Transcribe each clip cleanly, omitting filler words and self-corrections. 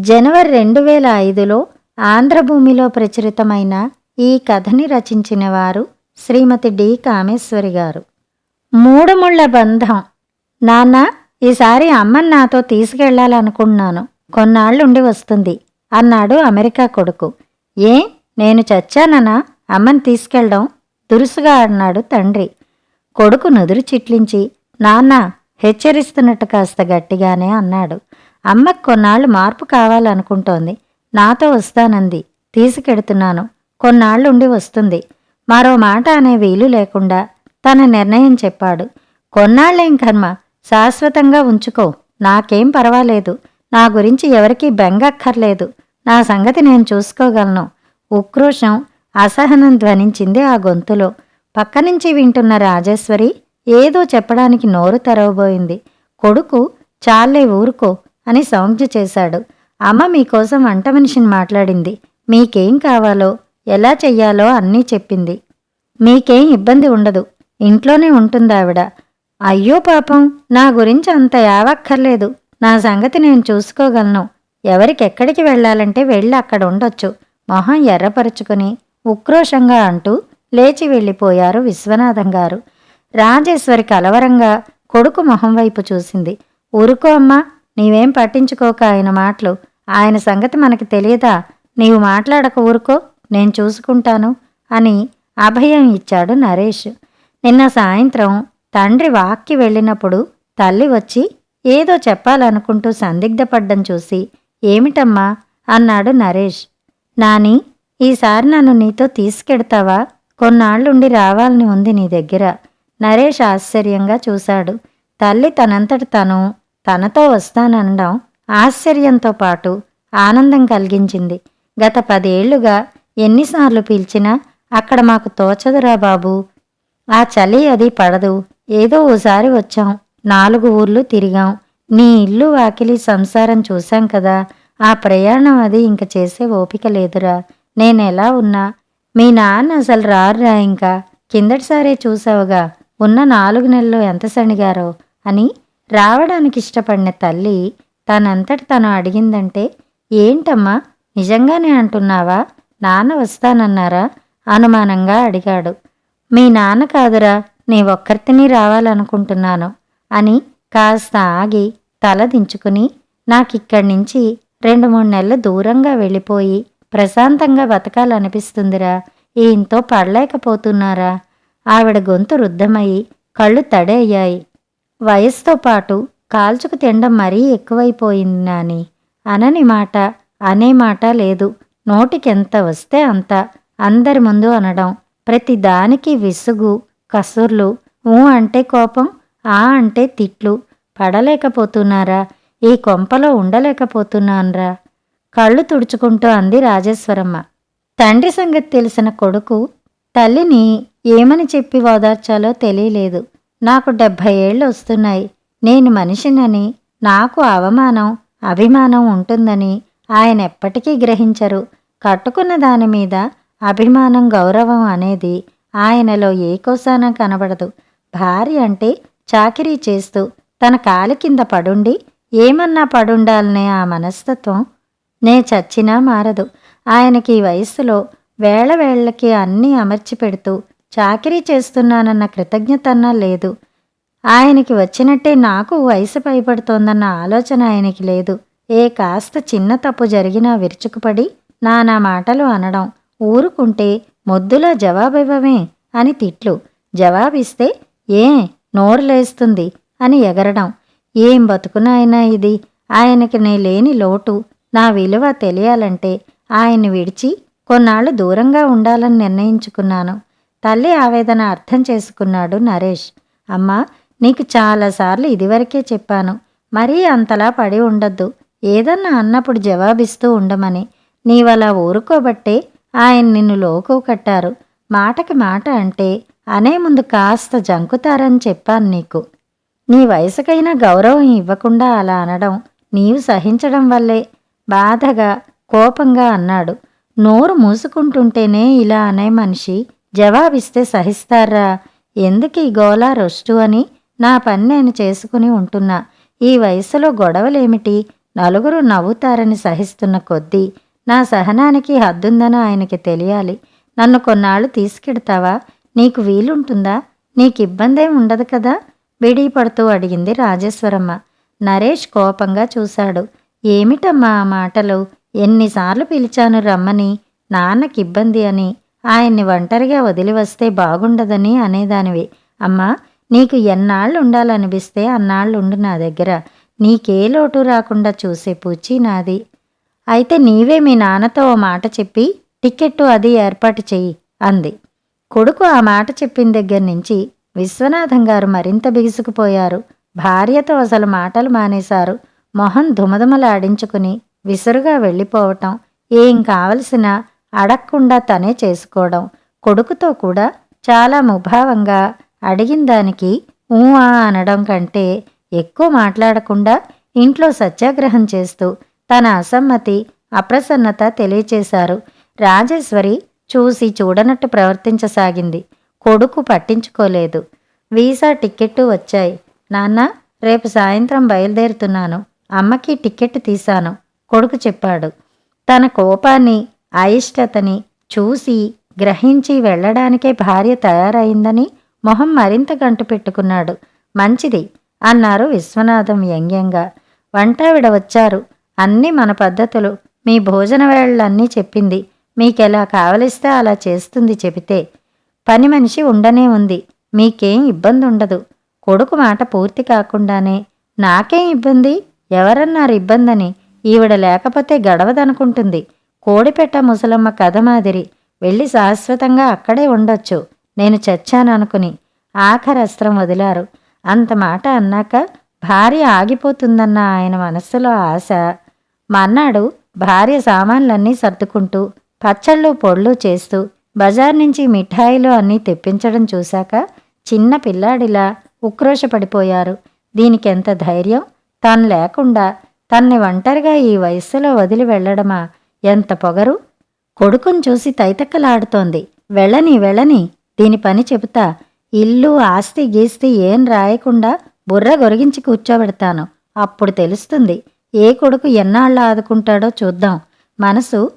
జనవరి 2005లో ఆంధ్రభూమిలో ప్రచురితమైన ఈ కథని రచించిన వారు శ్రీమతి డి. కామేశ్వరి గారు. మూడుముళ్ల బంధం. నాన్న, ఈసారి అమ్మని నాతో తీసుకెళ్లాలనుకుంటున్నాను. కొన్నాళ్లుండి వస్తుంది అన్నాడు అమెరికా కొడుకు. ఏ, నేను చచ్చాననా అమ్మని తీసుకెళ్ళడం? దురుసుగా అన్నాడు తండ్రి. కొడుకు నుదురు చిట్లించి నాన్న హెచ్చరిస్తున్నట్టు కాస్త గట్టిగానే అన్నాడు. అమ్మకు కొన్నాళ్లు మార్పు కావాలనుకుంటోంది. నాతో వస్తానంది. తీసుకెడుతున్నాను. కొన్నాళ్లుండి వస్తుంది. మరో మాట అనే వీలు లేకుండా తన నిర్ణయం చెప్పాడు. కొన్నాళ్లేం కర్మ, శాశ్వతంగా ఉంచుకో. నాకేం పర్వాలేదు. నా గురించి ఎవరికీ బెంగక్కర్లేదు. నా సంగతి నేను చూసుకోగలను. ఉక్రోషం, అసహనం ధ్వనించింది ఆ గొంతులో. పక్కనుంచి వింటున్న రాజేశ్వరి ఏదో చెప్పడానికి నోరు తెరవబోయింది. కొడుకు చాలే ఊరుకో అని సౌంజ్ఞ చేశాడు. అమ్మ మీకోసం వంట మనిషిని మాట్లాడింది. మీకేం కావాలో ఎలా చెయ్యాలో అన్నీ చెప్పింది. మీకేం ఇబ్బంది ఉండదు. ఇంట్లోనే ఉంటుందావిడ. అయ్యో పాపం, నా గురించి అంత యావక్కర్లేదు. నా సంగతి నేను చూసుకోగలను. ఎవరికెక్కడికి వెళ్లాలంటే వెళ్ళి అక్కడ ఉండొచ్చు. మొహం ఎర్రపరుచుకుని ఉక్రోషంగా అంటూ లేచి వెళ్ళిపోయారు విశ్వనాథం గారు. రాజేశ్వరి కలవరంగా కొడుకు మొహం వైపు చూసింది. ఊరుకో అమ్మా, నీవేం పట్టించుకోక ఆయన మాటలు. ఆయన సంగతి మనకి తెలియదా? నీవు మాట్లాడక ఊరుకో, నేను చూసుకుంటాను అని అభయం ఇచ్చాడు నరేష్. నిన్న సాయంత్రం తండ్రి వాక్కి వెళ్ళినప్పుడు తల్లి వచ్చి ఏదో చెప్పాలనుకుంటూ సందిగ్ధపడ్డం చూసి ఏమిటమ్మా అన్నాడు నరేష్. నాని, ఈసారి నన్ను నీతో తీసుకెడతావా? కొన్నాళ్లుండి రావాలని ఉంది నీ దగ్గర. నరేష్ ఆశ్చర్యంగా చూశాడు. తల్లి తనంతట తనతో వస్తాననడం ఆశ్చర్యంతో పాటు ఆనందం కలిగించింది. గత 10 ఏళ్లుగా ఎన్నిసార్లు పిలిచినా అక్కడ మాకు తోచదురా బాబూ. ఆ చలి అది పడదు. ఏదో ఓసారి వచ్చాం. 4 ఊర్లు తిరిగాం. నీ ఇల్లు వాకిలి సంసారం చూశాం కదా. ఆ ప్రయాణం అది ఇంక చేసే ఓపిక లేదురా. నేనెలా ఉన్నా మీ నాన్న అసలు రారురా ఇంకా. కిందటిసారే చూసావుగా, ఉన్న 4 నెలలు ఎంత సణిగారో అని రావడానికి ఇష్టపడిన తల్లి తనంతట తను అడిగిందంటే, ఏంటమ్మా నిజంగానే అంటున్నావా? నాన్న వస్తానన్నారా? అనుమానంగా అడిగాడు. మీ నాన్న కాదురా, నీ ఒక్కరితిని రావాలనుకుంటున్నాను అని కాస్త ఆగి తల దించుకుని, నాకిక్కడి నుంచి 2-3 నెలలు దూరంగా వెళ్ళిపోయి ప్రశాంతంగా బతకాలనిపిస్తుందిరా. ఈయంతో పడలేకపోతున్నారా? ఆవిడ గొంతు రుద్ధమయి కళ్ళు తడి అయ్యాయి. వయస్సుతో పాటు కాల్చుకు తినడం మరీ ఎక్కువైపోయింది నాని. అనని మాట అనే మాట లేదు. నోటికెంత వస్తే అంత అందరి ముందు అనడం. ప్రతి దానికి విసుగు, కసుర్లు. ఊ అంటే కోపం, ఆ అంటే తిట్లు. పడలేకపోతున్నారా? ఈ కొంపలో ఉండలేకపోతున్నాన్రా కళ్ళు తుడుచుకుంటూ అంది రాజేశ్వరమ్మ. తండ్రి సంగతి తెలిసిన కొడుకు తల్లిని ఏమని చెప్పి ఓదార్చాలో తెలియలేదు. నాకు 70 ఏళ్ళు వస్తున్నాయి. నేను మనిషినని, నాకు అవమానం అభిమానం ఉంటుందని ఆయన ఎప్పటికీ గ్రహించరు. కట్టుకున్న దానిమీద అభిమానం గౌరవం అనేది ఆయనలో ఏ కోసాన కనబడదు. భార్య అంటే చాకిరీ చేస్తూ తన కాలి కింద పడుండి ఏమన్నా పడుండాలనే ఆ మనస్తత్వం నే చచ్చినా మారదు. ఆయనకి ఈ వయస్సులో వేళవేళ్లకి అన్నీ అమర్చి పెడుతూ చాకిరీ చేస్తున్నానన్న కృతజ్ఞతన్నా లేదు. ఆయనకి వచ్చినట్టే నాకు వయసు పైపడుతోందన్న ఆలోచన ఆయనకి లేదు. ఏ కాస్త చిన్న తప్పు జరిగినా విరుచుకుపడి నానా మాటలు అనడం. ఊరుకుంటే మొద్దులా జవాబివ్వమే అని తిట్లు. జవాబిస్తే ఏ నోరు లేస్తుంది అని ఎగరడం. ఏం బతుకునాయనా ఇది. ఆయనకి నే లేని లోటు, నా విలువ తెలియాలంటే ఆయన్ని విడిచి కొన్నాళ్లు దూరంగా ఉండాలని నిర్ణయించుకున్నాను. తల్లి ఆవేదన అర్థం చేసుకున్నాడు నరేష్. అమ్మా, నీకు చాలాసార్లు ఇదివరకే చెప్పాను. మరీ అంతలా పడి ఉండొద్దు. ఏదన్నా అన్నప్పుడు జవాబిస్తూ ఉండమని. నీవలా ఊరుకోబట్టే ఆయన నిన్ను లోకు కట్టారు. మాటకి మాట అంటే అనే ముందు కాస్త జంకుతారని చెప్పాను నీకు. నీ వయసుకైనా గౌరవం ఇవ్వకుండా అలా అనడం నీవు సహించడం వల్లే. బాధగా కోపంగా అన్నాడు. నోరు మూసుకుంటుంటేనే ఇలా అనే మనిషి జవాబిస్తే సహిస్తారా? ఎందుకీ గోలా రొస్టు అని నా పని నేను చేసుకుని ఉంటున్నా. ఈ వయసులో గొడవలేమిటి? నలుగురు నవ్వుతారని సహిస్తున్న కొద్దీ నా సహనానికి హద్దుందని ఆయనకి తెలియాలి. నన్ను కొన్నాళ్ళు తీసుకెడతావా? నీకు వీలుంటుందా? నీకిబ్బందేం ఉండదు కదా? బిడీ పడుతూ అడిగింది రాజేశ్వరమ్మ. నరేష్ కోపంగా చూశాడు. ఏమిటమ్మా ఆ మాటలు? ఎన్నిసార్లు పిలిచాను రమ్మని. నాన్నకిబ్బంది అని, ఆయన్ని ఒంటరిగా వదిలి వస్తే బాగుండదని అనేదానివి. అమ్మా, నీకు ఎన్నాళ్ళు ఉండాలనిపిస్తే అన్నాళ్ళుండు నా దగ్గర. నీకే లోటు రాకుండా చూసే పూచి నాది. అయితే నీవే మీ నాన్నతో ఓ మాట చెప్పి టిక్కెట్టు అది ఏర్పాటు చెయ్యి అంది. కొడుకు ఆ మాట చెప్పిన దగ్గర నుంచి విశ్వనాథం గారు మరింత బిగుసుకుపోయారు. భార్యతో అసలు మాటలు మానేశారు. మొహం దుమదుమలాడించుకుని విసురుగా వెళ్ళిపోవటం, ఏం కావలసినా అడక్కుండా తనే చేసుకోవడం, కొడుకుతో కూడా చాలా ముభావంగా అడిగిన దానికి ఊ ఆ అనడం కంటే ఎక్కువ మాట్లాడకుండా ఇంట్లో సత్యాగ్రహం చేస్తూ తన అసమ్మతి, అప్రసన్నత తెలియచేశారు. రాజేశ్వరి చూసి చూడనట్టు ప్రవర్తించసాగింది. కొడుకు పట్టించుకోలేదు. వీసా టిక్కెట్టు వచ్చాయి. నాన్న, రేపు సాయంత్రం బయలుదేరుతున్నాను. అమ్మకి టిక్కెట్టు తీశాను కొడుకు చెప్పాడు. తన కోపాన్ని, అయిష్టతని చూసి గ్రహించి వెళ్లడానికే భార్య తయారైందని మొహం మరింత గంటు పెట్టుకున్నాడు. మంచిది అన్నారు విశ్వనాథం వ్యంగ్యంగా. వంటావిడ వచ్చారు. అన్నీ మన పద్ధతులు. మీ భోజన వేళలన్నీ చెప్పింది. మీకెలా కావలిస్తే అలా చేస్తుంది చెబితే. పని మనిషి ఉండనే ఉంది. మీకేం ఇబ్బంది ఉండదు. కొడుకు మాట పూర్తి కాకుండానే నాకేం ఇబ్బంది? ఎవరన్నారు ఇబ్బందని? ఈవిడ లేకపోతే గడవదనుకుంటుంది. కోడిపెట్ట ముసలమ్మ కథ మాదిరి వెళ్ళి శాశ్వతంగా అక్కడే ఉండొచ్చు నేను చచ్చాననుకుని. ఆఖరస్త్రం వదిలారు. అంత మాట అన్నాక భార్య ఆగిపోతుందన్న ఆయన మనస్సులో ఆశ. మన్నాడు భార్య సామాన్లన్నీ సర్దుకుంటూ పచ్చళ్ళు పొళ్ళు చేస్తూ బజార్ నుంచి మిఠాయిలు అన్నీ తెప్పించడం చూశాక చిన్న పిల్లాడిలా ఉక్రోషపడిపోయారు. దీనికెంత ధైర్యం! తాను లేకుండా తన్ని ఒంటరిగా ఈ వయస్సులో వదిలి వెళ్లడమా? ఎంత పొగరు! కొడుకుని చూసి తైతక్కలాడుతోంది. వెళ్ళని దీని పని చెబుతా. ఇల్లు ఆస్తి గీస్తి ఏం రాయకుండా బుర్ర గొరిగించి కూర్చోబెడతాను. అప్పుడు తెలుస్తుంది ఏ కొడుకు ఎన్నాళ్ళు ఆదుకుంటాడో చూద్దాం. మనసు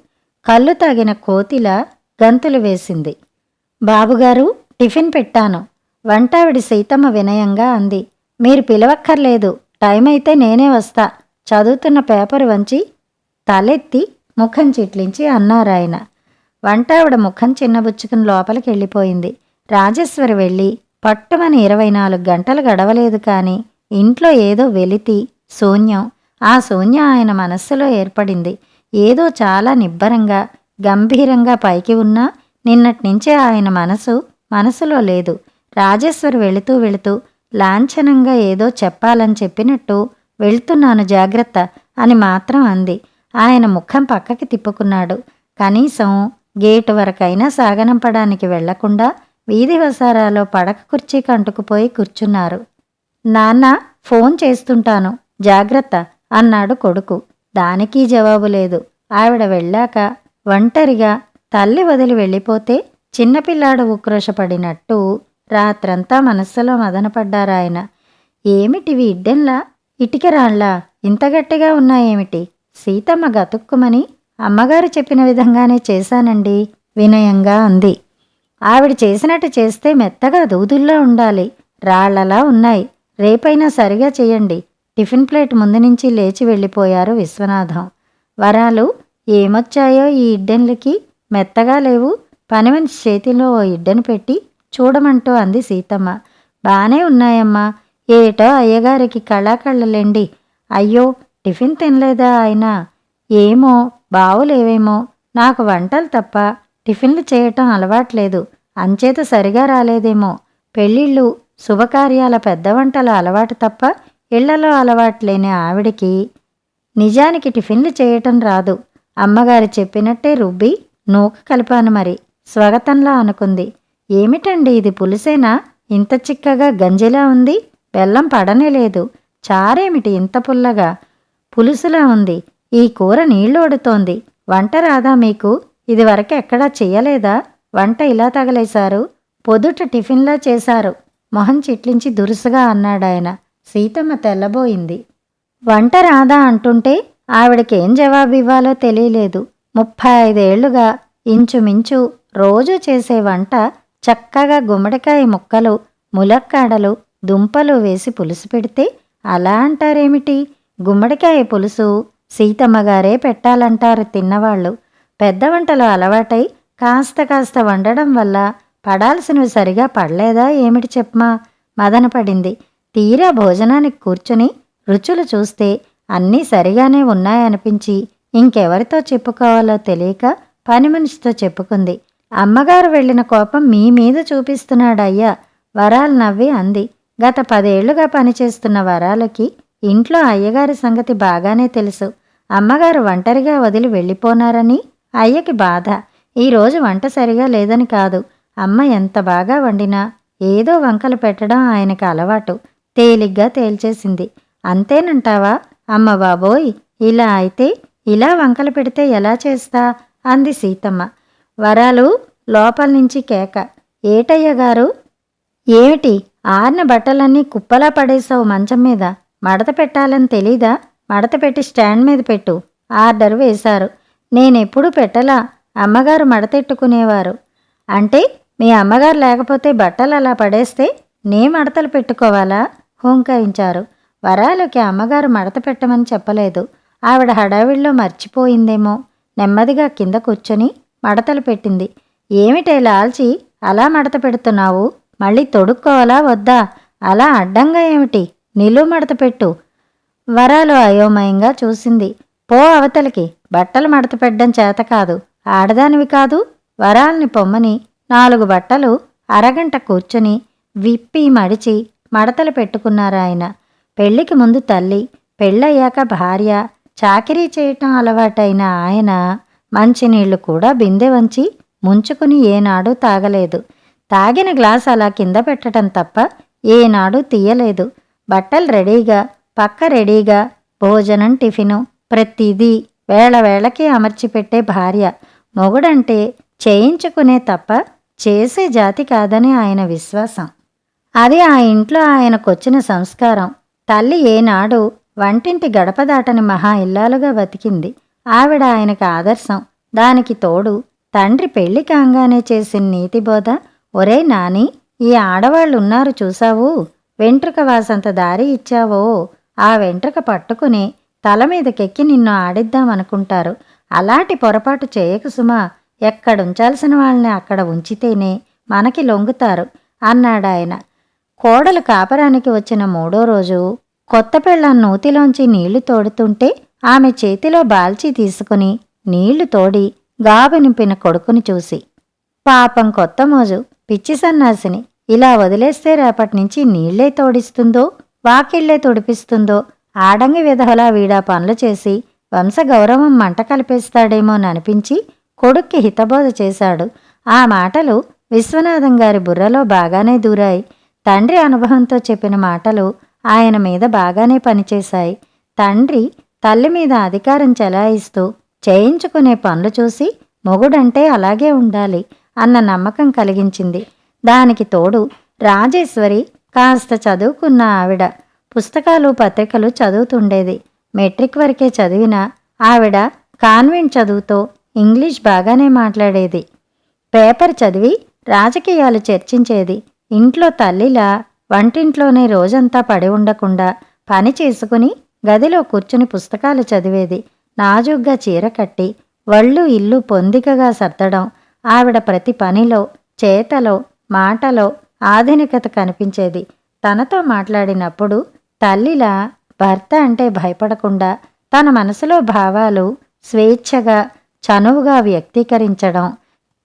కళ్ళు తాగిన కోతిలా గంతులు వేసింది. బాబుగారు, టిఫిన్ పెట్టాను వంటావిడి సీతమ్మ వినయంగా అంది. మీరు పిలవక్కర్లేదు. టైం అయితే నేనే వస్తా. చదువుతున్న పేపరు వంచి తలెత్తి ముఖం చిట్లించి అన్నారాయన. వంటావిడ ముఖం చిన్నబుచ్చుకుని లోపలికి వెళ్ళిపోయింది. రాజేశ్వరి వెళ్ళి పట్టుమని 24 గంటలు గడవలేదు కాని ఇంట్లో ఏదో వెలితి, శూన్యం. ఆ శూన్యం ఆయన మనస్సులో ఏర్పడింది. ఏదో చాలా నిబ్బరంగా, గంభీరంగా పైకి ఉన్నా నిన్నట్నుంచే ఆయన మనసులో లేదు. రాజేశ్వరి వెళుతూ లాంఛనంగా ఏదో చెప్పాలని చెప్పినట్టు వెళ్తున్నాను జాగ్రత్త అని మాత్రం అంది. ఆయన ముఖం పక్కకి తిప్పుకున్నాడు. కనీసం గేటు వరకైనా సాగనంపడానికి వెళ్లకుండా వీధి వసారాలో పడక కుర్చీకి అంటుకుపోయి కూర్చున్నారు. నాన్న, ఫోన్ చేస్తుంటాను జాగ్రత్త అన్నాడు కొడుకు. దానికి జవాబు లేదు. ఆవిడ వెళ్ళాక ఒంటరిగా తల్లి వదిలి వెళ్ళిపోతే చిన్నపిల్లాడు ఉక్రోషపడినట్టు రాత్రంతా మనస్సులో మదనపడ్డారాయన. ఏమిటివి ఇడ్డెన్లా, ఇటికరాళ్లా ఇంత గట్టిగా ఉన్నాయేమిటి? సీతమ్మ గతుక్కుమని అమ్మగారు చెప్పిన విధంగానే చేశానండి వినయంగా అంది. ఆవిడ చేసినట్టు చేస్తే మెత్తగా దూదుల్లా ఉండాలి. రాళ్లలా ఉన్నాయి. రేపైనా సరిగా చెయ్యండి. టిఫిన్ ప్లేట్ ముందు నుంచి లేచి వెళ్ళిపోయారు విశ్వనాథం. వరాలు, ఏమొచ్చాయో ఈ ఇడ్డెన్లకి? మెత్తగా లేవు. పనిమనిషి చేతిలో ఓ ఇడ్డెను పెట్టి చూడమంటూ అంది సీతమ్మ. బానే ఉన్నాయమ్మా. ఏటో అయ్యగారికి కళాకళ్ళలేండి. అయ్యో, టిఫిన్ తినలేదా ఆయన? ఏమో, బావులేవేమో. నాకు వంటలు తప్ప టిఫిన్లు చేయటం అలవాట్లేదు. అంచేత సరిగా రాలేదేమో. పెళ్ళిళ్ళు, శుభకార్యాల పెద్ద వంటల అలవాటు తప్ప ఇళ్లలో అలవాట్లేని ఆవిడికి నిజానికి టిఫిన్లు చేయటం రాదు. అమ్మగారు చెప్పినట్టే రుబ్బి నూక కలిపాను మరి. స్వగతంలా అనుకుంది. ఏమిటండి ఇది, పులుసేనా? ఇంత చిక్కగా గంజిలా ఉంది. బెల్లం పడనే లేదు. చారేమిటి ఇంత పుల్లగా? పులుసులా ఉంది. ఈ కూర నీళ్లోడుతోంది. వంట రాదా మీకు? ఇదివరకు ఎక్కడా చెయ్యలేదా? వంట ఇలా తగలేశారు. పొదుట టిఫిన్లా చేశారు. మొహం చిట్లించి దురుసుగా అన్నాడాయన. సీతమ్మ తెల్లబోయింది. వంట రాదా అంటుంటే ఆవిడకేం జవాబు ఇవ్వాలో తెలియలేదు. 35 ఏళ్లుగా ఇంచుమించు రోజూ చేసే వంట చక్కగా గుమ్మడికాయ ముక్కలు, ములక్కాడలు, దుంపలు వేసి పులుసు పెడితే అలా అంటారేమిటి? గుమ్మడికాయ పులుసు సీతమ్మగారే పెట్టాలంటారు తిన్నవాళ్ళు. పెద్ద వంటలు అలవాటై కాస్త కాస్త వండడం వల్ల పడాల్సినవి సరిగా పడలేదా ఏమిటి చెప్పమా? మదనపడింది. తీరా భోజనానికి కూర్చుని రుచులు చూస్తే అన్నీ సరిగానే ఉన్నాయనిపించి ఇంకెవరితో చెప్పుకోవాలో తెలియక పని మనిషితో చెప్పుకుంది. అమ్మగారు వెళ్ళిన కోపం మీ మీద చూపిస్తున్నాడయ్యా. వరాలు నవ్వి అంది. గత 10 ఏళ్లుగా పనిచేస్తున్న వరాలకి ఇంట్లో అయ్యగారి సంగతి బాగానే తెలుసు. అమ్మగారు ఒంటరిగా వదిలి వెళ్ళిపోనారని అయ్యకి బాధ. ఈరోజు వంట సరిగా లేదని కాదు, అమ్మ ఎంత బాగా వండినా ఏదో వంకలు పెట్టడం ఆయనకి అలవాటు. తేలిగ్గా తేల్చేసింది. అంతేనంటావా? అమ్మ బాబోయ్, ఇలా అయితే ఇలా వంకలు పెడితే ఎలా చేస్తా అంది సీతమ్మ. వరాలు లోపల నుంచి కేక. ఏటయ్యగారు? ఏమిటి ఆరిన బట్టలన్నీ కుప్పలా పడేశావు మంచం మీద? మడత పెట్టాలని తెలీదా? మడత పెట్టి స్టాండ్ మీద పెట్టు ఆర్డర్ వేశారు. నేనెప్పుడూ పెట్టలా, అమ్మగారు మడతెట్టుకునేవారు. అంటే మీ అమ్మగారు లేకపోతే బట్టలు అలా పడేస్తే నే మడతలు పెట్టుకోవాలా? హూంకరించారు. వరాలకి అమ్మగారు మడత పెట్టమని చెప్పలేదు. ఆవిడ హడావిడిలో మర్చిపోయిందేమో. నెమ్మదిగా కింద కూర్చొని మడతలు పెట్టింది. ఏమిటే లాల్చి అలా మడత పెడుతున్నావు? మళ్ళీ తొడుక్కోవాలా వద్దా? అలా అడ్డంగా ఏమిటి? నిలువు మడత పెట్టు. వరాలు అయోమయంగా చూసింది. పో అవతలికి, బట్టలు మడత పెట్టడం చేత కాదు, ఆడదానివి కాదు. వరాల్ని పొమ్మని 4 బట్టలు అరగంట కూర్చుని విప్పి మడిచి మడతలు పెట్టుకున్నారాయన. పెళ్లికి ముందు తల్లి, పెళ్ళయ్యాక భార్య, చాకిరీ చేయటం అలవాటైన ఆయన మంచినీళ్లు కూడా బిందె వంచి ముంచుకుని ఏనాడూ తాగలేదు. తాగిన గ్లాస్ అలా కింద పెట్టడం తప్ప ఏనాడూ తీయలేదు. బట్టలు రెడీగా, పక్క రెడీగా, భోజనం, టిఫిను ప్రతిదీ వేళవేళకి అమర్చిపెట్టే భార్య. మొగుడంటే చేయించుకునే తప్ప చేసే జాతి కాదని ఆయన విశ్వాసం. అది ఆ ఇంట్లో ఆయనకొచ్చిన సంస్కారం. తల్లి ఏనాడు వంటింటి గడప దాటని మహా ఇల్లాలుగా బతికింది. ఆవిడ ఆయనకు ఆదర్శం. దానికి తోడు తండ్రి పెళ్లి కాంగానే చేసిన నీతిబోధ. ఒరే నాని, ఈ ఆడవాళ్ళున్నారు చూసావు, వెంట్రుక వాసంత దారి ఇచ్చావో ఆ వెంట్రుక పట్టుకుని తల మీదకెక్కి నిన్ను ఆడిద్దామనుకుంటారు. అలాంటి పొరపాటు చేయకు సుమా. ఎక్కడుంచాల్సిన వాళ్ళని అక్కడ ఉంచితేనే మనకి లొంగుతారు అన్నాడాయన. కోడలు కాపరానికి వచ్చిన 3వ రోజు కొత్త పెళ్ళాం నూతిలోంచి నీళ్లు తోడుతుంటే ఆమె చేతిలో బాల్చీ తీసుకుని నీళ్లు తోడి గాబు నింపిన కొడుకుని చూసి, పాపం కొత్త మోజు, పిచ్చి సన్నాసిని, ఇలా వదిలేస్తే రేపటినుంచి నీళ్లే తోడిస్తుందో వాకిళ్లే తొడిపిస్తుందో, ఆడంగి విధవలా వీడా పనులు చేసి వంశగౌరవం మంట కలిపేస్తాడేమోననిపించి కొడుక్కి హితబోధ చేశాడు. ఆ మాటలు విశ్వనాథం గారి బుర్రలో బాగానే దూరాయి. తండ్రి అనుభవంతో చెప్పిన మాటలు ఆయన మీద బాగానే పనిచేశాయి. తండ్రి తల్లి మీద అధికారం చెలాయిస్తూ చేయించుకునే పనులు చూసి మొగుడంటే అలాగే ఉండాలి అన్న నమ్మకం కలిగించింది. దానికి తోడు రాజేశ్వరి కాస్త చదువుకున్న ఆవిడ. పుస్తకాలు పత్రికలు చదువుతుండేది. మెట్రిక్ వరకే చదివిన ఆవిడ కాన్వెంట్ చదువుతో ఇంగ్లీష్ బాగానే మాట్లాడేది. పేపర్ చదివి రాజకీయాలు చర్చించేది. ఇంట్లో తల్లిలా వంటింట్లోనే రోజంతా పడి ఉండకుండా పని చేసుకుని గదిలో కూర్చుని పుస్తకాలు చదివేది. నాజూగ్గా చీర కట్టి వళ్ళు ఇల్లు పొందికగా సర్దడం. ఆవిడ ప్రతి పనిలో, చేతలో, మాటలో ఆధునికత కనిపించేది. తనతో మాట్లాడినప్పుడు తల్లిలా భర్త అంటే భయపడకుండా తన మనసులో భావాలు స్వేచ్ఛగా, చనువుగా వ్యక్తీకరించడం,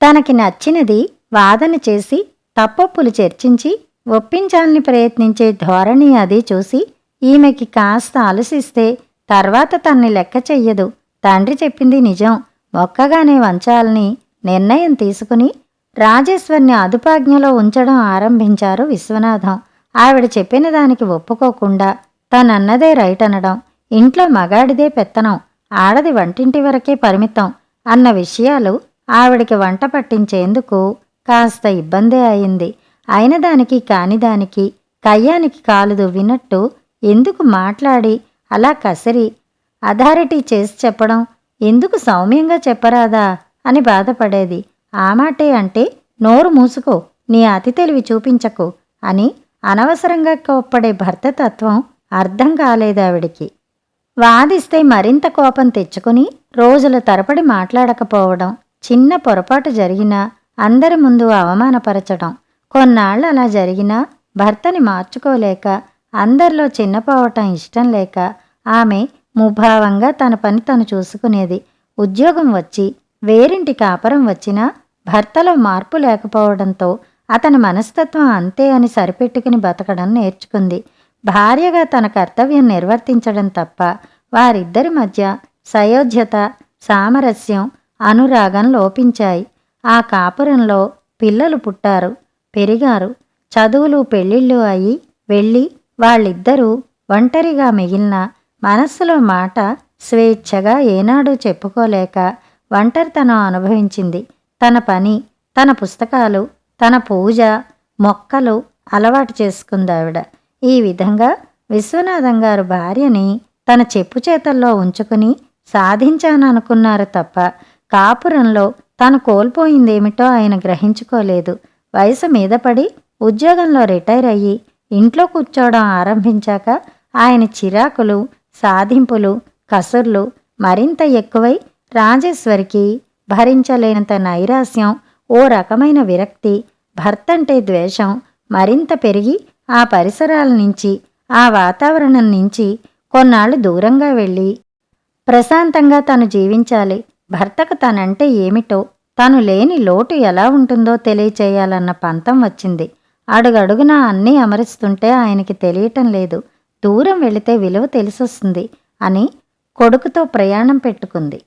తనకి నచ్చినది వాదన చేసి తప్పొప్పులు చర్చించి ఒప్పించాలని ప్రయత్నించే ధోరణి అది చూసి ఈమెకి కాస్త ఆలోచిస్తే తర్వాత తన్ని లెక్క చెయ్యదు. తండ్రి చెప్పింది నిజం, మొక్కగానే వంచాలని నిర్ణయం తీసుకుని రాజేశ్వర్ని అదుపాజ్ఞలో ఉంచడం ఆరంభించారు విశ్వనాథం. ఆవిడ చెప్పిన దానికి ఒప్పుకోకుండా తనన్నదే రైట్ అనడం, ఇంట్లో మగాడిదే పెత్తనం, ఆడది వంటింటి వరకే పరిమితం అన్న విషయాలు ఆవిడికి వంట పట్టించేందుకు కాస్త ఇబ్బందే అయింది. అయిన దానికి కానిదానికి కయ్యానికి కాలు దువ్వినట్టు ఎందుకు మాట్లాడి అలా కసిరి అథారిటీ చేసి చెప్పడం ఎందుకు సౌమ్యంగా చెప్పరాదా అని బాధపడేది. ఆ మాటే అంటే నోరు మూసుకో, నీ అతి తెలివి చూపించకు అని అనవసరంగా కోప్పడే భర్త తత్వం అర్థం కాలేదావిడికి. వాదిస్తే మరింత కోపం తెచ్చుకుని రోజుల తరబడి మాట్లాడకపోవడం, చిన్న పొరపాటు జరిగినా అందరి ముందు అవమానపరచడం. కొన్నాళ్ళు అలా జరిగినా భర్తని మార్చుకోలేక, అందరిలో చిన్నపోవటం ఇష్టం లేక ఆమె ముభావంగా తన పని తను చూసుకునేది. ఉద్యోగం వచ్చి వేరింటి కాపురం వచ్చినా భర్తలో మార్పు లేకపోవడంతో అతని మనస్తత్వం అంతే అని సరిపెట్టుకుని బతకడం నేర్చుకుంది. భార్యగా తన కర్తవ్యం నిర్వర్తించడం తప్ప వారిద్దరి మధ్య సయోధ్యత, సామరస్యం, అనురాగం లోపించాయి. ఆ కాపురంలో పిల్లలు పుట్టారు, పెరిగారు. చదువులు పెళ్ళిళ్ళు అయి వెళ్ళి వాళ్ళిద్దరూ ఒంటరిగా మిగిలిన మనస్సులో మాట స్వేచ్ఛగా ఏనాడూ చెప్పుకోలేక ఒంటరితనం అనుభవించింది. తన పని, తన పుస్తకాలు, తన పూజ, మొక్కలు అలవాటు చేసుకుందావిడ. ఈ విధంగా విశ్వనాథం గారు భార్యని తన చెప్పు చేతల్లో ఉంచుకుని సాధించాననుకున్నారు తప్ప కాపురంలో తను కోల్పోయిందేమిటో ఆయన గ్రహించుకోలేదు. వయసు మీద పడి ఉద్యోగంలో రిటైర్ అయ్యి ఇంట్లో కూర్చోవడం ఆరంభించాక ఆయన చిరాకులు, సాధింపులు, కసుర్లు మరింత ఎక్కువై రాజేశ్వరికి భరించలేనంత నైరాస్యం, ఓ రకమైన విరక్తి, భర్తంటే ద్వేషం మరింత పెరిగి ఆ పరిసరాల నుంచి, ఆ వాతావరణం నుంచి కొన్నాళ్ళు దూరంగా వెళ్ళి ప్రశాంతంగా తను జీవించాలి, భర్తకు తనంటే ఏమిటో, తను లేని లోటు ఎలా ఉంటుందో తెలియచేయాలన్న పంతం వచ్చింది. అడుగడుగునా అన్నీ అమరుస్తుంటే ఆయనకి తెలియటం లేదు. దూరం వెళితే విలువ తెలిసొస్తుంది అని కొడుకుతో ప్రయాణం పెట్టుకుంది.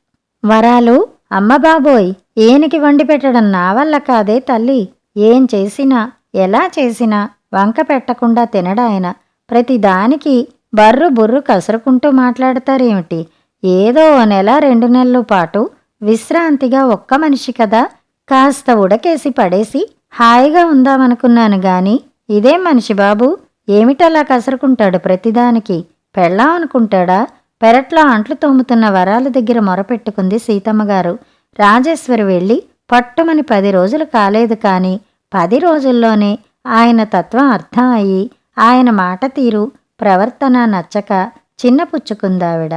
వరాలు, అమ్మబాబోయ్, ఏనికి వండి పెట్టడం నా వల్ల కాదే తల్లి. ఏం చేసినా, ఎలా చేసినా వంక పెట్టకుండా తినడాయన. ప్రతిదానికి బర్రు బుర్రు కసురుకుంటూ మాట్లాడతారేమిటి? ఏదో ఓ నెల 2 నెలల పాటు విశ్రాంతిగా ఒక్క మనిషి కదా, కాస్త ఉడకేసి పడేసి హాయిగా ఉందామనుకున్నాను గాని ఇదేం మనిషి బాబు, ఏమిటలా కసురుకుంటాడు ప్రతిదానికి? పెళ్ళాం అనుకుంటాడా? పెరట్లో అంట్లు తోముతున్న వరాల దగ్గర మొరపెట్టుకుంది సీతమ్మగారు. రాజేశ్వరి వెళ్ళి పట్టుమని 10 రోజులు కాలేదు కాని 10 రోజుల్లోనే ఆయన తత్వం అర్థం అయ్యి ఆయన మాట తీరు, ప్రవర్తన నచ్చక చిన్నపుచ్చుకుందావిడ.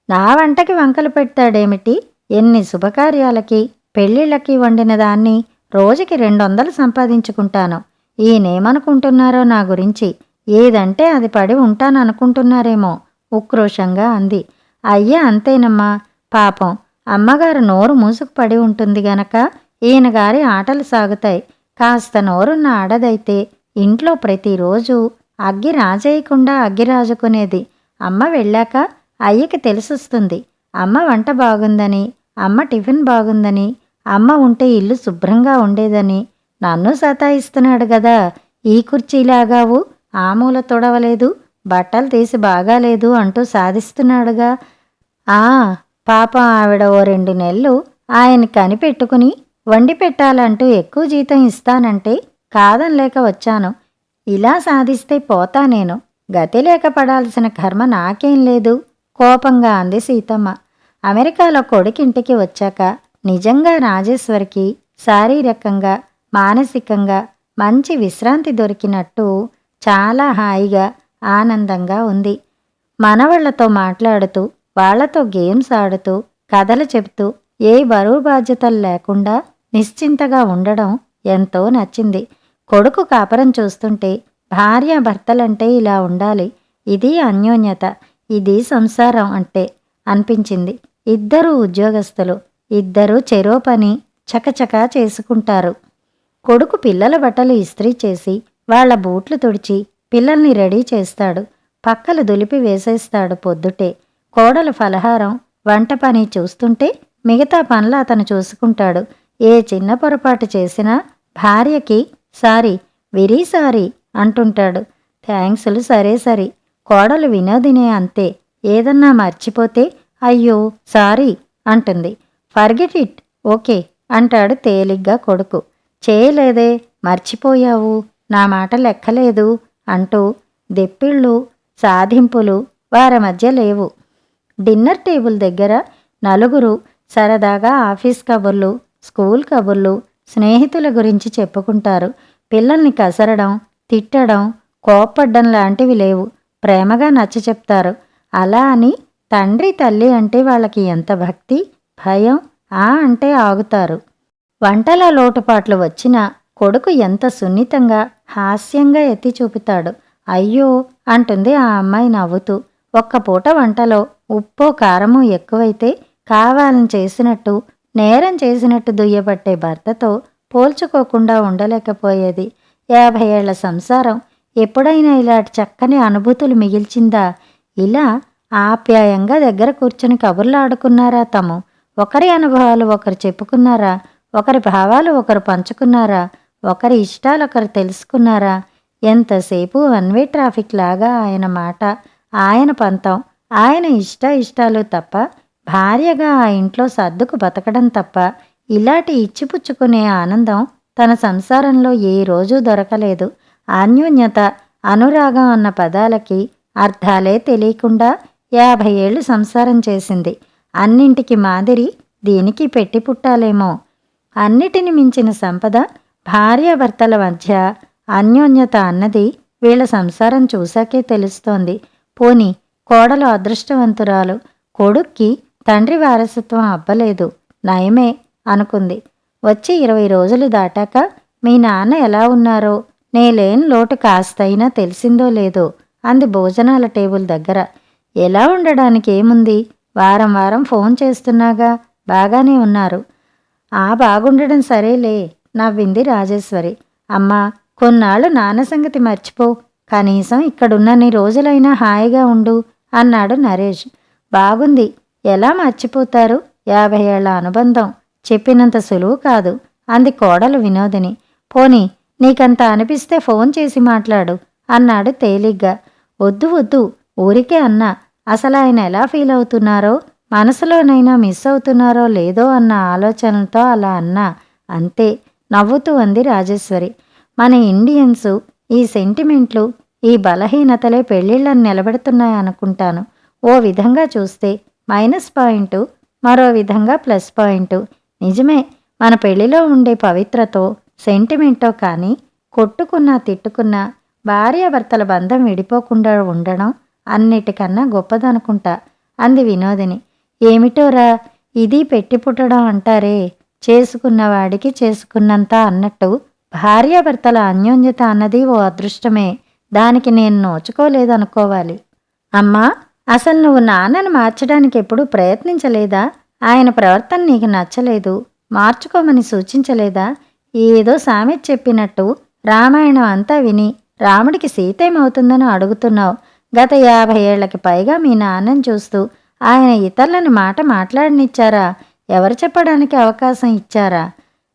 నా వంటకి వంకలు పెడతాడేమిటి? ఎన్ని శుభకార్యాలకి, పెళ్ళిళ్ళకి వండిన దాన్ని రోజుకి 200 సంపాదించుకుంటాను. ఈయనేమనుకుంటున్నారో నా గురించి? ఏదంటే అది పడి ఉంటాననుకుంటున్నారేమో ఉక్రోషంగా అంది. అయ్యా అంతేనమ్మా, పాపం అమ్మగారు నోరు మూసుకుపడి ఉంటుంది గనక ఈయనగారి ఆటలు సాగుతాయి. కాస్త నోరున్న ఆడదైతే ఇంట్లో ప్రతిరోజు అగ్గి రాజేయకుండా అగ్గి రాజుకునేది. అమ్మ వెళ్ళాక అయ్యకి తెలిసొస్తుంది. అమ్మ వంట బాగుందని, అమ్మ టిఫిన్ బాగుందని, అమ్మ ఉంటే ఇల్లు శుభ్రంగా ఉండేదని. నన్ను సతాయిస్తున్నాడు గదా, ఈ కుర్చీలాగావు, ఆ మూల తొడవలేదు, బట్టలు తీసి బాగాలేదు అంటూ సాధిస్తున్నాడుగా. పాపం ఆవిడ ఓ 2 నెలలు ఆయన కనిపెట్టుకుని వండి పెట్టాలంటూ ఎక్కువ జీతం ఇస్తానంటే కాదనలేక వచ్చాను. ఇలా సాధిస్తే పోతా నేను. గతి లేక పడాల్సిన కర్మ నాకేం లేదు కోపంగా అంది సీతమ్మ. అమెరికాలో కొడుకింటికి వచ్చాక నిజంగా రాజేశ్వరికి శారీరకంగా, మానసికంగా మంచి విశ్రాంతి దొరికినట్టు చాలా హాయిగా, ఆనందంగా ఉంది. మనవళ్లతో మాట్లాడుతూ, వాళ్లతో గేమ్స్ ఆడుతూ, కథలు చెబుతూ, ఏ బరువు బాధ్యతలు లేకుండా నిశ్చింతగా ఉండడం ఎంతో నచ్చింది. కొడుకు కాపరం చూస్తుంటే భార్యాభర్తలంటే ఇలా ఉండాలి, ఇది అన్యోన్యత, ఇది సంసారం అంటే అనిపించింది. ఇద్దరూ ఉద్యోగస్తులు, ఇద్దరూ చెరో పని చకచకా చేసుకుంటారు. కొడుకు పిల్లల బట్టలు ఇస్త్రీ చేసి వాళ్ల బూట్లు తుడిచి పిల్లల్ని రెడీ చేస్తాడు. పక్కలు దులిపి వేసేస్తాడు పొద్దుటే. కోడలు ఫలహారం, వంట పని చూస్తుంటే మిగతా పనులు అతను చూసుకుంటాడు. ఏ చిన్న పొరపాటు చేసినా భార్యకి సారీ, వెరీ సారీ అంటుంటాడు. థ్యాంక్సులు సరే సరి. కోడలు వినోదినే అంతే. ఏదన్నా మర్చిపోతే అయ్యో సారీ అంటుంది. ఫర్గెట్ ఇట్, ఓకే అంటాడు తేలిగ్గా కొడుకు. చేయలేదే, మర్చిపోయావు, నా మాట లెక్కలేదు అంటూ దెప్పిళ్ళు, సాధింపులు వారి మధ్య లేవు. డిన్నర్ టేబుల్ దగ్గర నలుగురు సరదాగా ఆఫీస్ కబుర్లు, స్కూల్ కబుర్లు, స్నేహితుల గురించి చెప్పుకుంటారు. పిల్లల్ని కసరడం, తిట్టడం, కోప్పడ్డం లాంటివి లేవు. ప్రేమగా నచ్చచెప్తారు. అలా అని తండ్రి తల్లి అంటే వాళ్ళకి ఎంత భక్తి, భయం, అంటే ఆగుతారు. వంటల లోటుపాట్లు వచ్చినా కొడుకు ఎంత సున్నితంగా, హాస్యంగా ఎత్తి చూపుతాడు. అయ్యో అంటుంది ఆ అమ్మాయి నవ్వుతూ. ఒక్క పూట వంటలో ఉప్పో కారమో ఎక్కువైతే కావాలని చేసినట్టు, నేరం చేసినట్టు దుయ్యబట్టే భర్తతో పోల్చుకోకుండా ఉండలేకపోయేది. 50 ఏళ్ల సంసారం ఎప్పుడైనా ఇలాంటి చక్కని అనుభూతులు మిగిల్చిందా? ఇలా ఆప్యాయంగా దగ్గర కూర్చుని కబుర్లాడుకున్నారా తము? ఒకరి అనుభవాలు ఒకరు చెప్పుకున్నారా? ఒకరి భావాలు ఒకరు పంచుకున్నారా? ఒకరి ఇష్టాలు ఒకరు తెలుసుకున్నారా? ఎంతసేపు వన్ వే ట్రాఫిక్ లాగా ఆయన మాట, ఆయన పంతం, ఆయన ఇష్టాలు తప్ప, భార్యగా ఆ ఇంట్లో సర్దుకు బతకడం తప్ప ఇలాంటి ఇచ్చిపుచ్చుకునే ఆనందం తన సంసారంలో ఏ రోజూ దొరకలేదు. అన్యోన్యత, అనురాగం అన్న పదాలకి అర్థాలే తెలియకుండా 50 ఏళ్లు సంసారం చేసింది. అన్నింటికి మాదిరి దీనికి పెట్టి పుట్టాలేమో. అన్నిటిని మించిన సంపద భార్యాభర్తల మధ్య అన్యోన్యత అన్నది వీళ్ళ సంసారం చూశాకే తెలుస్తోంది. పోని కోడలు అదృష్టవంతురాలు, కొడుక్కి తండ్రి వారసత్వం అబ్బలేదు, నయమే అనుకుంది. వచ్చి 20 రోజులు దాటాక మీ నాన్న ఎలా ఉన్నారో, నేలేని లోటు కాస్తైనా తెలిసిందో లేదో అంది భోజనాల టేబుల్ దగ్గర. ఎలా ఉండడానికి ఏముంది, వారం వారం ఫోన్ చేస్తున్నాగా, బాగానే ఉన్నారు. బాగుండడం సరేలే నవ్వింది రాజేశ్వరి. అమ్మా, కొన్నాళ్ళు నాన్న సంగతి మర్చిపో, కనీసం ఇక్కడున్నన్ని రోజులైనా హాయిగా ఉండు అన్నాడు నరేష్. బాగుంది, ఎలా మర్చిపోతారు? 50 ఏళ్ల అనుబంధం చెప్పినంత సులువు కాదు అంది కోడలు వినోదిని. పోనీ నీకంత అనిపిస్తే ఫోన్ చేసి మాట్లాడు అన్నాడు తేలిగ్గా. వద్దు ఊరికే అన్నా. అసలు ఆయన ఎలా ఫీల్ అవుతున్నారో, మనసులోనైనా మిస్ అవుతున్నారో లేదో అన్న ఆలోచనలతో అలా అన్నా అంతే నవ్వుతూ అంది రాజేశ్వరి. మన ఇండియన్స్ ఈ సెంటిమెంట్లు, ఈ బలహీనతలే పెళ్ళిళ్ళని నిలబెడుతున్నాయనుకుంటాను. ఓ విధంగా చూస్తే మైనస్ పాయింటు, మరో విధంగా ప్లస్ పాయింటు. నిజమే, మన పెళ్లిలో ఉండే పవిత్రతో, సెంటిమెంటో కానీ కొట్టుకున్నా తిట్టుకున్నా భార్యాభర్తల బంధం విడిపోకుండా ఉండడం అన్నిటికన్నా గొప్పదనుకుంటా అంది వినోదిని. ఏమిటోరా ఇది పెట్టి పుట్టడం అంటారే, చేసుకున్నవాడికి చేసుకున్నంత అన్నట్టు భార్యాభర్తల అన్యోన్యత అన్నది ఓ అదృష్టమే, దానికి నేను నోచుకోలేదనుకోవాలి. అమ్మా, అసలు నువ్వు నాన్నను మార్చడానికి ఎప్పుడూ ప్రయత్నించలేదా? ఆయన ప్రవర్తన నీకు నచ్చలేదు, మార్చుకోమని సూచించలేదా? ఏదో సామెత చెప్పినట్టు రామాయణం అంతా విని రాముడికి సీతేమవుతుందని అడుగుతున్నావు. గత 50 ఏళ్లకి పైగా మీ నాన్నని చూస్తూ ఆయన ఇతరులని మాట మాట్లాడనిచ్చారా? ఎవరు చెప్పడానికి అవకాశం ఇచ్చారా?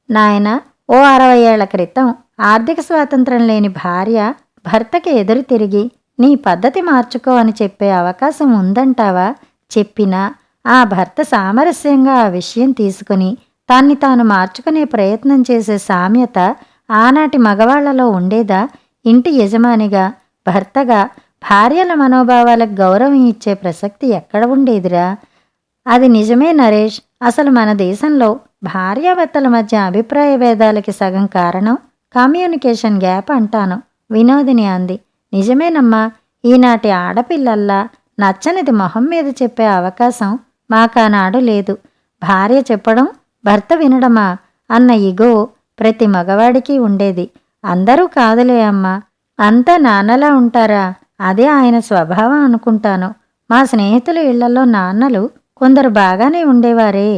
నాయన, ఓ 60 ఏళ్ల క్రితం ఆర్థిక స్వాతంత్రం లేని భార్య భర్తకి ఎదురు తిరిగి నీ పద్ధతి మార్చుకో అని చెప్పే అవకాశం ఉందంటావా? చెప్పినా ఆ భర్త సామరస్యంగా ఆ విషయం తీసుకుని తాన్ని తాను మార్చుకునే ప్రయత్నం చేసే సామ్యత ఆనాటి మగవాళ్లలో ఉండేదా? ఇంటి యజమానిగా, భర్తగా భార్యల మనోభావాలకు గౌరవం ఇచ్చే ప్రసక్తి ఎక్కడ ఉండేదిరా? అది నిజమే నరేష్. అసలు మన దేశంలో భార్యాభర్తల మధ్య అభిప్రాయ భేదాలకి సగం కారణం కమ్యూనికేషన్ గ్యాప్ అంటాను వినోదిని అంది. నిజమేనమ్మా, ఈనాటి ఆడపిల్లల్లా నచ్చనిది మొహం మీద చెప్పే అవకాశం మాకానాడు లేదు. భార్య చెప్పడం, భర్త వినడమా అన్న ఇగో ప్రతి మగవాడికి ఉండేది. అందరూ కాదులే అమ్మా, అంతా నాన్నలా ఉంటారా? అదే ఆయన స్వభావం అనుకుంటాను. మా స్నేహితుల ఇళ్లలో నాన్నలు కొందరు బాగానే ఉండేవారే.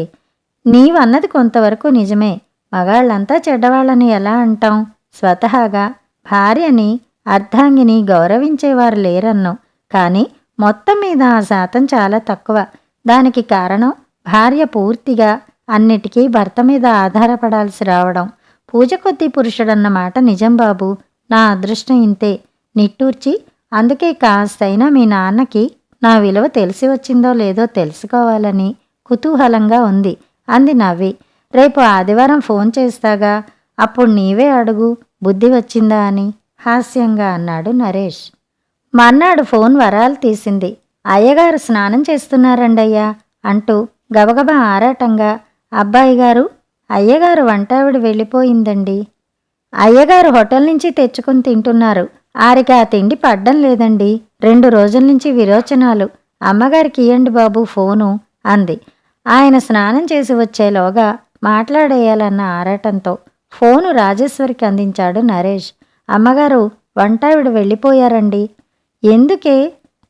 నీవన్నది కొంతవరకు నిజమే. మగాళ్ళంతా చెడ్డవాళ్ళని ఎలా అంటాం? స్వతహాగా భార్యని, అర్ధాంగిని గౌరవించేవారు లేరన్నాం. కానీ మొత్తం మీద ఆ శాతం చాలా తక్కువ. దానికి కారణం భార్య పూర్తిగా అన్నిటికీ భర్త మీద ఆధారపడాల్సి రావడం. పూజ కొద్దీ పురుషుడన్న మాట నిజం బాబు. నా అదృష్టం ఇంతే నిట్టూర్చి. అందుకే కాస్తైనా మీ నాన్నకి నా విలువ తెలిసి వచ్చిందో లేదో తెలుసుకోవాలని కుతూహలంగా ఉంది అంది నవ్వి. రేపు ఆదివారం ఫోన్ చేస్తాగా, అప్పుడు నీవే అడుగు బుద్ధి వచ్చిందా అని హాస్యంగా అన్నాడు నరేష్. మర్నాడు ఫోన్ వరాలు తీసింది. అయ్యగారు స్నానం చేస్తున్నారండయ్యా అంటూ గబగబా ఆరాటంగా, అబ్బాయి గారు, అయ్యగారు వంటావిడ వెళ్ళిపోయిందండి. అయ్యగారు హోటల్ నుంచి తెచ్చుకుని తింటున్నారు. ఆరికి ఆ తిండి పడ్డం లేదండి. 2 రోజుల నుంచి విరోచనాలు. అమ్మగారికి ఇయ్యండి బాబు ఫోను అంది. ఆయన స్నానం చేసి వచ్చేలోగా మాట్లాడేయాలన్న ఆరాటంతో ఫోను రాజేశ్వరికి అందించాడు నరేష్. అమ్మగారు, వంటావిడ వెళ్ళిపోయారండి. ఎందుకే?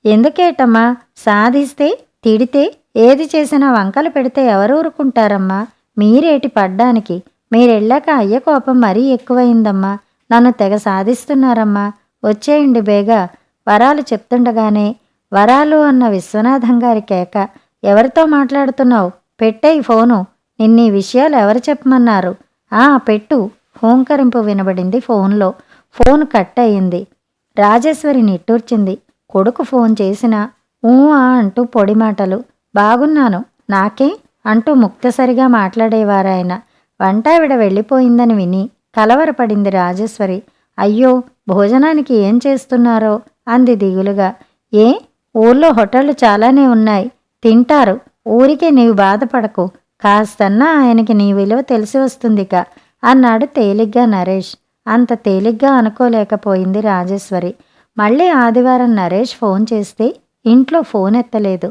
ఎందుకేటమ్మా? సాధిస్తే, తిడితే, ఏది చేసినా వంకలు పెడితే ఎవరు ఊరుకుంటారమ్మా? మీరేటి పడ్డానికి? మీరెళ్ళాక అయ్య కోపం మరీ ఎక్కువయిందమ్మా. నన్ను తెగ సాధిస్తున్నారమ్మా. వచ్చేయండి బేగా. వరాలు చెప్తుండగానే వరాలు అన్న విశ్వనాథం గారి కేక. ఎవరితో మాట్లాడుతున్నావు? పెట్టేయి ఫోను. నిన్నీ విషయాలు ఎవరు చెప్పమన్నారు? పెట్టు. హోంకరింపు వినబడింది ఫోన్లో. ఫోన్ కట్ అయింది. రాజేశ్వరి నిట్టూర్చింది. కొడుకు ఫోన్ చేసినా అంటూ పొడి మాటలు. బాగున్నాను, నాకే అంటూ ముక్తసరిగా మాట్లాడేవారాయన. వంటావిడ వెళ్ళిపోయిందని విని కలవరపడింది రాజేశ్వరి. అయ్యో, భోజనానికి ఏం చేస్తున్నారో అంది దిగులుగా. ఏ, ఊర్లో హోటళ్ళు చాలానే ఉన్నాయి, తింటారు. ఊరికే నీవు బాధపడకు. కాస్తన్నా ఆయనకి నీ విలువ తెలిసి వస్తుందిక అన్నాడు తేలిగ్గా నరేష్. అంత తేలిగ్గా అనుకోలేకపోయింది రాజేశ్వరి. మళ్ళీ ఆదివారం నరేష్ ఫోన్ చేస్తే ఇంట్లో ఫోన్ ఎత్తలేదు.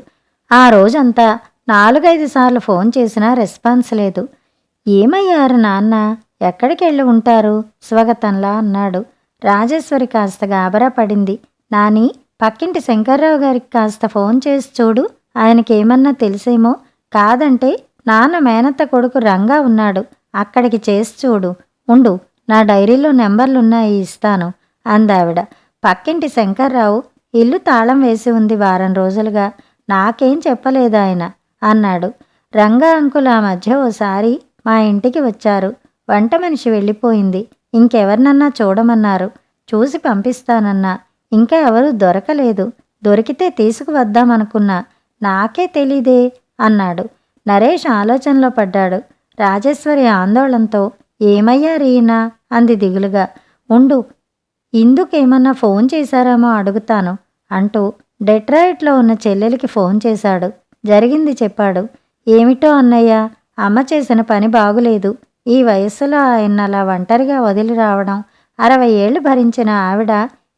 ఆ రోజంతా 4-5 సార్లు ఫోన్ చేసినా రెస్పాన్స్ లేదు. ఏమయ్యారు నాన్న? ఎక్కడికెళ్ళి ఉంటారు? స్వగతంలా అన్నాడు. రాజేశ్వరి కాస్త గాబరా పడింది. నాని, పక్కింటి శంకర్రావు గారికి కాస్త ఫోన్ చేసి చూడు, ఆయనకేమన్నా తెలిసేమో. కాదంటే నాన్న మేనత్త కొడుకు రంగా ఉన్నాడు, అక్కడికి చేసి చూడు. ఉండు, నా డైరీలో నెంబర్లున్నాయి, ఇస్తాను అందావిడ. పక్కింటి శంకర్రావు ఇల్లు తాళం వేసి ఉంది వారం రోజులుగా. నాకేం చెప్పలేదాయన అన్నాడు. రంగా అంకుల్ ఆ మధ్య ఓసారి మా ఇంటికి వచ్చారు. వంట మనిషి వెళ్ళిపోయింది. ఇంకెవరినన్నా చూడమన్నారు. చూసి పంపిస్తానన్నా. ఇంకా ఎవరూ దొరకలేదు. దొరికితే తీసుకువద్దామనుకున్నా. నాకే తెలీదే అన్నాడు. నరేష్ ఆలోచనలో పడ్డాడు. రాజేశ్వరి ఆందోళనతో ఏమయ్యారీనా అంది దిగులుగా. ఉండు, ఇందుకేమన్నా ఫోన్ చేశారేమో అడుగుతాను అంటూ డెట్రాయిట్లో ఉన్న చెల్లెలికి ఫోన్ చేశాడు. జరిగింది చెప్పాడు. ఏమిటో అన్నయ్య, అమ్మ చేసిన పని బాగులేదు. ఈ వయస్సులో ఆయన్నలా ఒంటరిగా వదిలి రావడం. 60 ఏళ్లు భరించిన ఆవిడ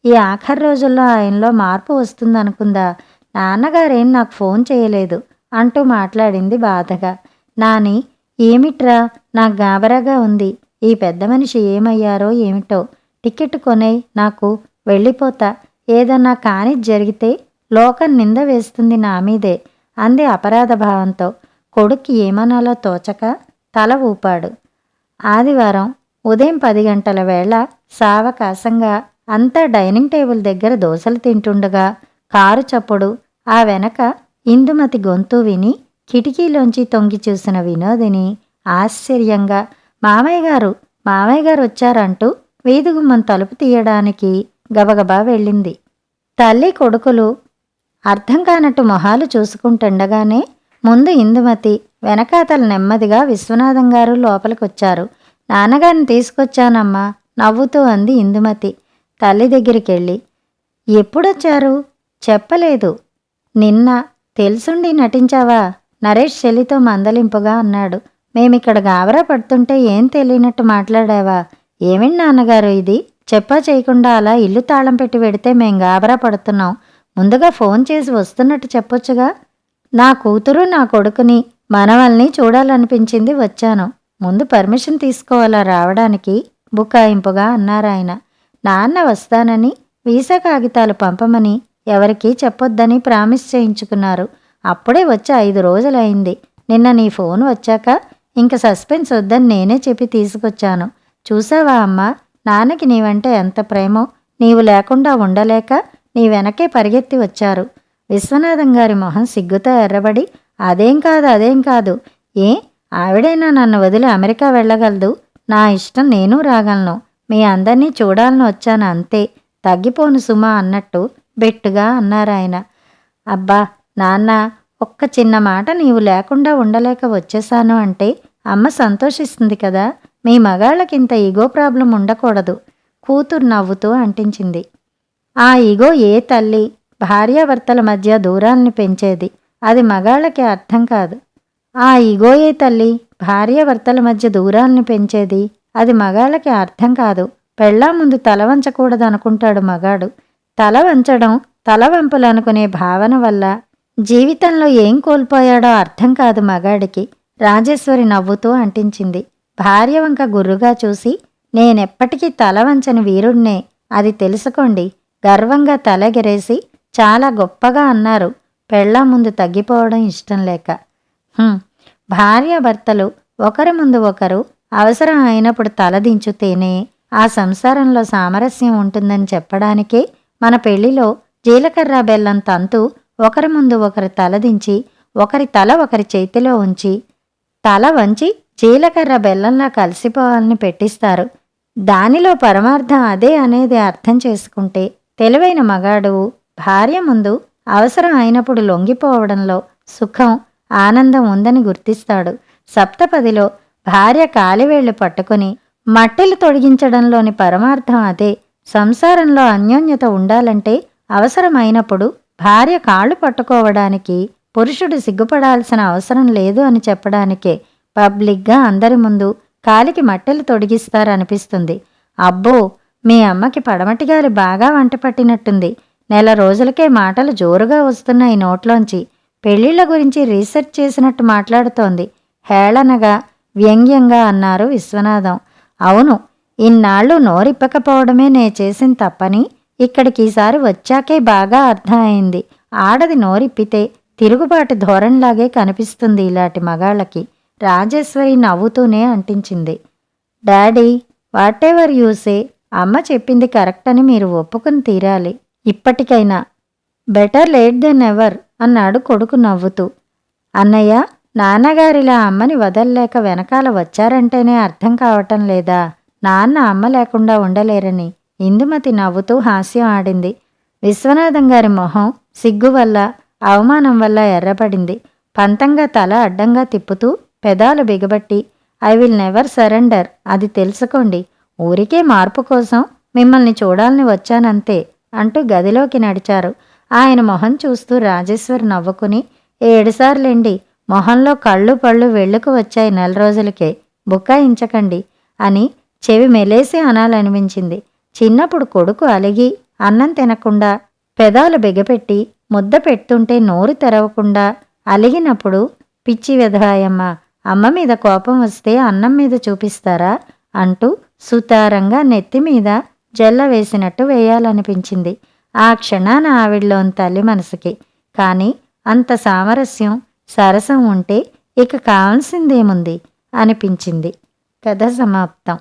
ఈ ఆఖరి రోజుల్లో ఆయనలో మార్పు వస్తుందనుకుందా? నాన్నగారేం నాకు ఫోన్ చేయలేదు అంటూ మాట్లాడింది బాధగా. నాని, ఏమిట్రా? నాకు గాబరాగా ఉంది. ఈ పెద్ద మనిషి ఏమయ్యారో ఏమిటో. టికెట్ కొనేయ్ నాకు, వెళ్ళిపోతా. ఏదన్నా కాని జరిగితే లోకం నింద వేస్తుంది నా మీదే అంది అపరాధ భావంతో. కొడుక్కి ఏమనాలో తోచక తల ఊపాడు. ఆదివారం ఉదయం 10 గంటల వేళ సావకాశంగా అంతా డైనింగ్ టేబుల్ దగ్గర దోశలు తింటుండగా కారు చప్పుడు, ఆ వెనక ఇందుమతి గొంతు విని కిటికీలోంచి తొంగి చూసిన వినోదిని ఆశ్చర్యంగా మామయ్య గారు వచ్చారంటూ వీధిగుమ్మం తలుపు తీయడానికి గబగబా వెళ్ళింది. తల్లి కొడుకులు అర్థం కానట్టు మొహాలు చూసుకుంటుండగానే ముందు ఇందుమతి, వెనకాతల నెమ్మదిగా విశ్వనాథం గారు లోపలికొచ్చారు. నాన్నగారిని తీసుకొచ్చానమ్మా నవ్వుతూ అంది ఇందుమతి తల్లి దగ్గరికెళ్ళి. ఎప్పుడొచ్చారు? చెప్పలేదు. నిన్న. తెలుసుండి నటించావా? నరేష్ చెల్లితో మందలింపుగా అన్నాడు. మేమిక్కడ గాబరా పడుతుంటే ఏం తెలియనట్టు మాట్లాడావా? ఏమిటి నాన్నగారు ఇది? చెప్పా చేయకుండా అలా ఇల్లు తాళం పెట్టి వెడితే మేం గాబరా పడుతున్నాం. ముందుగా ఫోన్ చేసి వస్తున్నట్టు చెప్పొచ్చుగా. నా కూతురు నా కొడుకుని మనవల్ని చూడాలనిపించింది, వచ్చాను. ముందు పర్మిషన్ తీసుకోవాలా రావడానికి? బుకాయింపుగా అన్నారాయన. నాన్న వస్తానని, వీసా కాగితాలు పంపమని ఎవరికీ చెప్పొద్దని ప్రామిస్ చేయించుకున్నారు. అప్పుడే వచ్చి 5 రోజులైంది. నిన్న నీ ఫోన్ వచ్చాక ఇంక సస్పెన్స్ వద్దని నేనే చెప్పి తీసుకొచ్చాను. చూసావా అమ్మా, నాన్నకి నీవంటే ఎంత ప్రేమో. నీవు లేకుండా ఉండలేక నీ వెనకే పరిగెత్తి వచ్చారు. విశ్వనాథం గారి మొహం సిగ్గుతో ఎర్రబడి, అదేం కాదు. ఆవిడైనా నన్ను వదిలి అమెరికా వెళ్ళగలదు. నా ఇష్టం, నేను రాగలను. మీ అందరినీ చూడాలని వచ్చాను అంతే. తగ్గిపోను సుమా అన్నట్టు బెట్టుగా అన్నారాయన. అబ్బా నాన్న, ఒక్క చిన్న మాట, నీవు లేకుండా ఉండలేక వచ్చేశాను అంటే అమ్మ సంతోషిస్తుంది కదా. మీ మగాళ్ళకింత ఈగో ప్రాబ్లం ఉండకూడదు. కూతురు నవ్వుతూ అంటించింది. ఆ ఈగో ఏ తల్లి భార్యాభర్తల మధ్య దూరాల్ని పెంచేది. అది మగాళ్ళకి అర్థం కాదు. ఆ ఇగోయే తల్లి భార్యాభర్తల మధ్య దూరాల్ని పెంచేది. అది మగాళ్ళకి అర్థం కాదు. పెళ్ళాం ముందు తల వంచకూడదనుకుంటాడు మగాడు. తల వంచడం, తలవంపులనుకునే భావన వల్ల జీవితంలో ఏం కోల్పోయాడో అర్థం కాదు మగాడికి. రాజేశ్వరి నవ్వుతూ అంటించింది. భార్య వంక గుర్రుగా చూసి, నేనెప్పటికీ తల వంచని వీరుణ్ణే, అది తెలుసుకోండి. గర్వంగా తలెగరేసి చాలా గొప్పగా అన్నారు, పెళ్ళాం ముందు తగ్గిపోవడం ఇష్టం లేక. భార్యాభర్తలు ఒకరి ముందు ఒకరు అవసరం అయినప్పుడు తలదించుతేనే ఆ సంసారంలో సామరస్యం ఉంటుందని చెప్పడానికే మన పెళ్లిలో జీలకర్ర బెల్లం తంతు ఒకరి ముందు ఒకరు తలదించి, ఒకరి తల ఒకరి చేతిలో ఉంచి, తల వంచి జీలకర్ర బెల్లంలా కలిసిపోవాలని పెట్టిస్తారు. దానిలో పరమార్థం అదే అనేది అర్థం చేసుకుంటే తెలివైన మగాడు భార్య ముందు అవసరం అయినప్పుడు లొంగిపోవడంలో సుఖం, ఆనందం ఉందని గుర్తిస్తాడు. సప్తపదిలో భార్య కాలివేళ్లు పట్టుకుని మట్టెలు తొడిగించడంలోని పరమార్థం అదే. సంసారంలో అన్యోన్యత ఉండాలంటే అవసరమైనప్పుడు భార్య కాళ్ళు పట్టుకోవడానికి పురుషుడు సిగ్గుపడాల్సిన అవసరం లేదు అని చెప్పడానికే పబ్లిక్గా అందరి ముందు కాలికి మట్టెలు తొడిగిస్తారనిపిస్తుంది. అబ్బో, మీ అమ్మకి పడమటిగాలి బాగా వంట పట్టినట్టుంది. నెల రోజులకే మాటలు జోరుగా వస్తున్నాయి నోట్లోంచి. పెళ్లిళ్ల గురించి రీసెర్చ్ చేసినట్టు మాట్లాడుతోంది హేళనగా, వ్యంగ్యంగా అన్నారు విశ్వనాథం. అవును, ఇన్నాళ్ళు నోరిప్పకపోవడమే నే చేసిన తప్పని ఇక్కడికి ఈసారి వచ్చాకే బాగా అర్థం అయింది. ఆడది నోరిప్పితే తిరుగుబాటు ధోరణిలాగే కనిపిస్తుంది ఇలాంటి మగాళ్ళకి. రాజేశ్వరి నవ్వుతూనే అంటించింది. డాడీ, వాటెవర్ యూసే, అమ్మ చెప్పింది కరెక్ట్ అని మీరు ఒప్పుకుని తీరాలి ఇప్పటికైనా. బెటర్ లేట్ దెన్ ఎవర్ అన్నాడు కొడుకు నవ్వుతూ. అన్నయ్య, నాన్నగారిలా అమ్మని వదల్లేక వెనకాల వచ్చారంటేనే అర్థం కావటం లేదా? నాన్న అమ్మ లేకుండా ఉండలేరని ఇందుమతి నవ్వుతూ హాస్యం ఆడింది. విశ్వనాథం గారి మొహం సిగ్గు వల్ల, అవమానం వల్ల ఎర్రబడింది. పంతంగా తల అడ్డంగా తిప్పుతూ పెదాలు బిగబట్టి, ఐ విల్ నెవర్ సరెండర్, అది తెలుసుకోండి. ఊరికే మార్పు కోసం మిమ్మల్ని చూడాలని వచ్చానంతే అంటూ గదిలోకి నడిచారు. ఆయన మొహం చూస్తూ రాజేశ్వరి నవ్వుకుని, 7 సార్లేండి, మొహంలో కళ్ళు పళ్ళు వెళ్ళుకు వచ్చాయి 4 రోజులకే, బుకాయించకండి అని చెవి మెలేసి అనాలనిపించింది. చిన్నప్పుడు కొడుకు అలిగి అన్నం తినకుండా పెదాలు బిగపెట్టి ముద్ద పెడుతుంటే నోరు తెరవకుండా అలిగినప్పుడు, పిచ్చి వెధవాయమ్మ, అమ్మ మీద కోపం వస్తే అన్నం మీద చూపిస్తారా అంటూ సుతారంగా నెత్తిమీద జల్ల వేసినట్టు వేయాలనిపించింది ఆ క్షణాన ఆవిడ్లోని తల్లి మనసుకి. కానీ అంత సామరస్యం, సరసం ఉంటే ఇక కావాల్సిందేముంది అనిపించింది. కథ సమాప్తం.